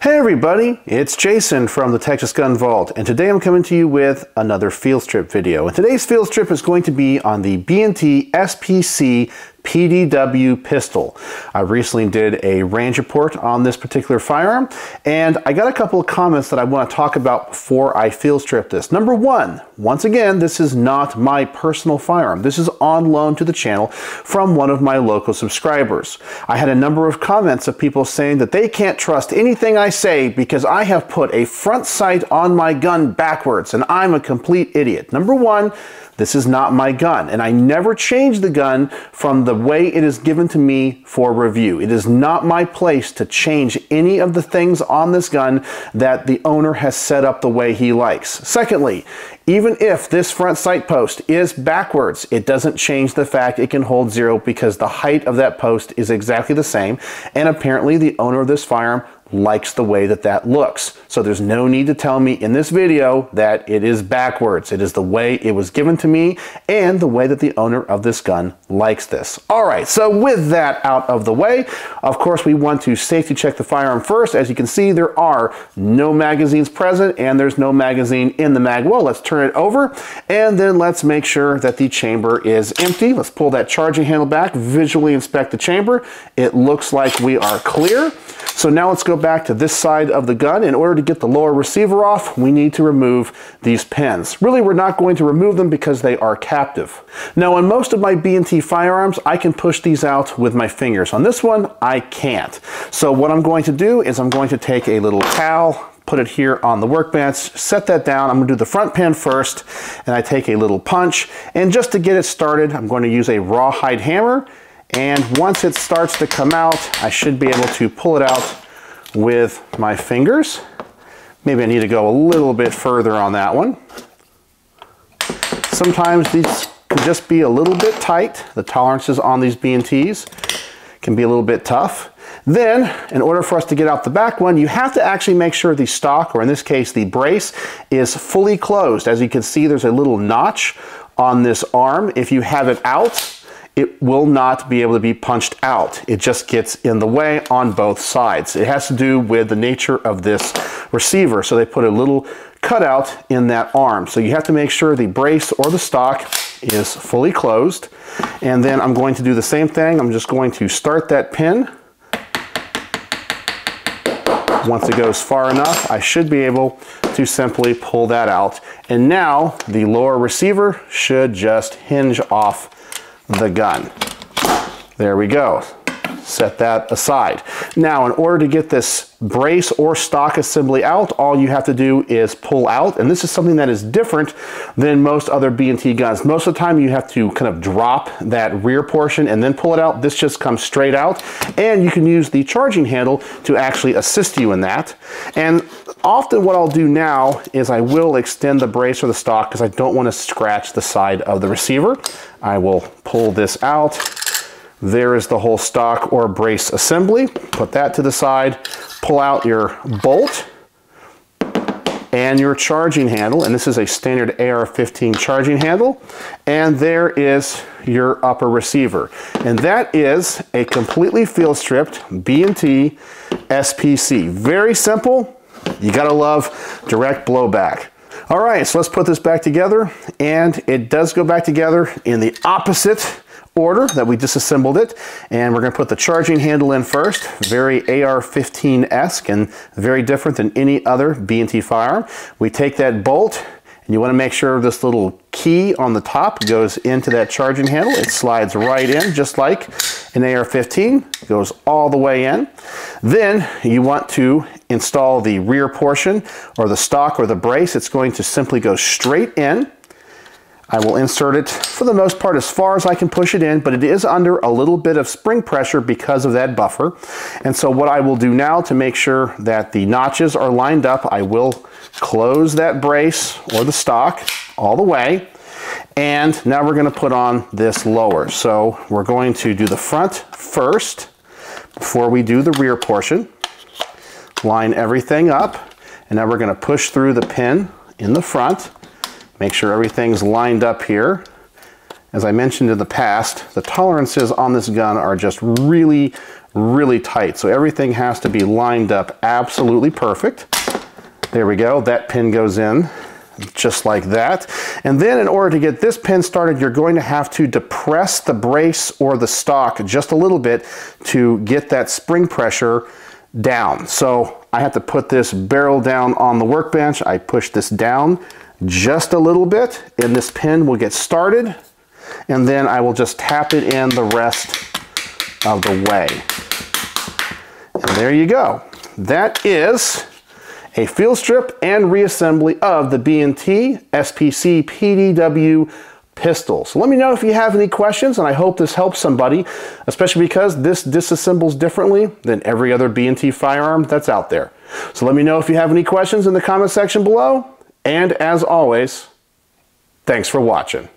Hey everybody, it's Jason from the Texas Gun Vault, and today I'm coming to you with another field strip video. And today's field strip is going to be on the B&T SPC PDW pistol. I recently did a range report on this particular firearm, and I got a couple of comments that I want to talk about before I field strip this. Number one, once again, this is not my personal firearm. This is on loan to the channel from one of my local subscribers. I had a number of comments of people saying that they can't trust anything I say because I have put a front sight on my gun backwards and I'm a complete idiot. Number one, this is not my gun, and I never change the gun from the way it is given to me for review. It is not my place to change any of the things on this gun that the owner has set up the way he likes. Secondly, even if this front sight post is backwards, it doesn't change the fact it can hold zero because the height of that post is exactly the same, and apparently the owner of this firearm likes the way that that looks. So there's no need to tell me in this video that it is backwards. It is the way it was given to me and the way that the owner of this gun likes this. All right, so with that out of the way, of course we want to safety check the firearm first. As you can see, there are no magazines present and there's no magazine in the mag well. Let's turn it over and then let's make sure that the chamber is empty. Let's pull that charging handle back, visually inspect the chamber. It looks like we are clear. So now let's go back to this side of the gun. In order to get the lower receiver off, we need to remove these pins. Really, we're not going to remove them because they are captive. Now, on most of my B&T firearms, I can push these out with my fingers. On this one, I can't. So what I'm going to do is I'm going to take a little towel, put it here on the workbench, set that down. I'm going to do the front pin first, and I take a little punch. And just to get it started, I'm going to use a rawhide hammer. And once it starts to come out, I should be able to pull it out with my fingers. Maybe I need to go a little bit further on that one. Sometimes these can just be a little bit tight. The tolerances on these B&Ts can be a little bit tough. Then, in order for us to get out the back one, you have to actually make sure the stock, or in this case the brace, is fully closed. As you can see, there's a little notch on this arm. If you have it out, it will not be able to be punched out. It just gets in the way on both sides. It has to do with the nature of this receiver. So they put a little cutout in that arm. So you have to make sure the brace or the stock is fully closed. And then I'm going to do the same thing. I'm just going to start that pin. Once it goes far enough, I should be able to simply pull that out. And now the lower receiver should just hinge off the gun. There we go. Set that aside. Now, in order to get this brace or stock assembly out, all you have to do is pull out, and this is something that is different than most other B&T guns. Most of the time you have to kind of drop that rear portion and then pull it out. This just comes straight out, and you can use the charging handle to actually assist you in that. And often what I'll do now is I will extend the brace or the stock because I don't want to scratch the side of the receiver. I will pull this out. There is the whole stock or brace assembly. Put that to the side, pull out your bolt and your charging handle, and this is a standard AR-15 charging handle, and there is your upper receiver. And that is a completely field stripped B&T SPC. Very simple. You gotta love direct blowback. All right, so let's put this back together, and it does go back together in the opposite order that we disassembled it. And we're going to put the charging handle in first. Very AR-15-esque and very different than any other B&T firearm. We take that bolt, and you want to make sure this little key on the top goes into that charging handle. It slides right in, just like an AR-15. Goes all the way in. Then you want to install the rear portion, or the stock or the brace. It's going to simply go straight in. I will insert it for the most part as far as I can push it in, but it is under a little bit of spring pressure because of that buffer. And so what I will do now to make sure that the notches are lined up, I will close that brace or the stock all the way. And now we're going to put on this lower. So we're going to do the front first before we do the rear portion. Line everything up, and now we're going to push through the pin in the front. Make sure everything's lined up here. As I mentioned in the past, the tolerances on this gun are just really, really tight. So everything has to be lined up absolutely perfect. There we go, that pin goes in just like that. And then in order to get this pin started, you're going to have to depress the brace or the stock just a little bit to get that spring pressure down. So I have to put this barrel down on the workbench. I push this down just a little bit and this pin will get started, and then I will just tap it in the rest of the way. And there you go. That is a field strip and reassembly of the B&T SPC PDW pistol. So let me know if you have any questions, and I hope this helps somebody, especially because this disassembles differently than every other B&T firearm that's out there. So let me know if you have any questions in the comment section below, and as always, thanks for watching.